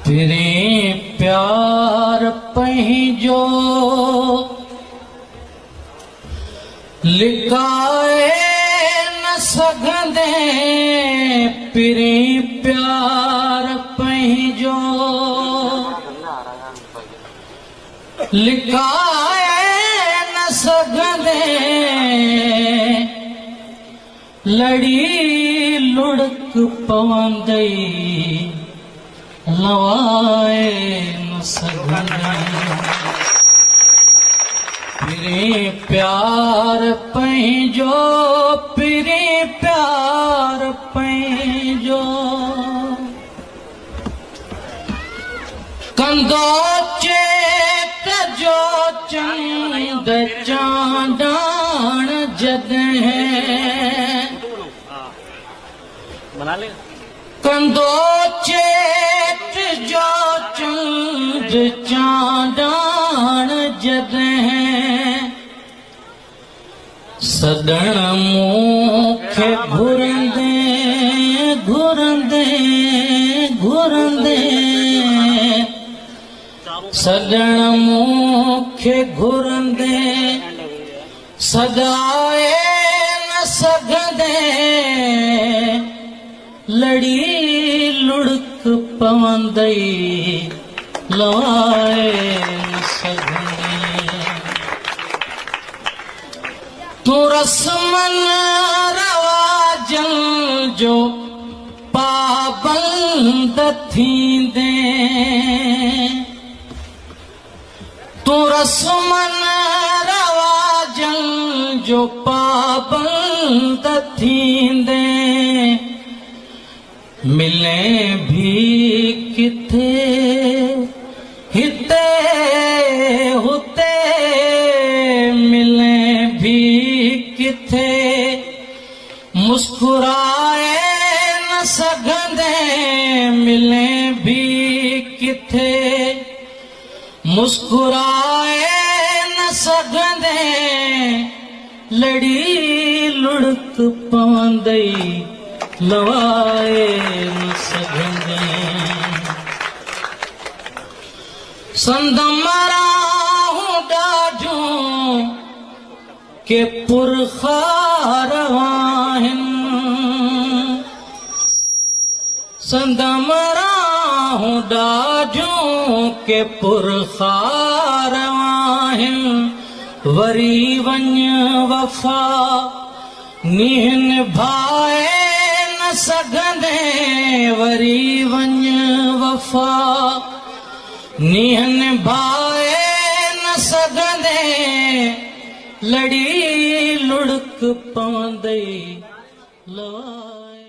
फिरे प्यार पंहिंजो लिकाए न सघंदे, फिरे प्यार पंहिंजो लिकाए न सघंदे, लड़ी लुढ़क पवंदई लवाए न सघंदे। फिरे प्यार पंहिंजो, फिरे प्यार पंहिंजो, कंदो चेत जो चंद चांडाण जॾहिं, कंदो चेत जो चंद चांडाण जॾहिं, सदण मूंखे घुरंदे घुरंदे घुरंदे, सदण मूंखे घुरंदे, सदाए न सघंदे, लड़ी लुढ़क पवंदई लवाए न सघंदे। तू रस्मन रवाजन जो पाबंद थींदे, तू रस्मन रवाजन जो पाबंद थींदे, मिले भी किथे हिते हुते, मिले भी किथे, मुस्कुराए न सघंदे, मिले भी किथे, मुस्कुराए न सघंदे, लड़ी लुढ़क पवंदई लवाए न सघंदे। संदमरा हूं ॾाढूं के पुरखार आहिनि, संदमरा हूं ॾाढूं के पुरखार आहिनि, वरी वञ वफ़ा नीहं भाए न सघंदे, वरी वञ वफ़ा नीहं भाए न सघंदे, लड़ी लुढ़क पवंदई लवाए।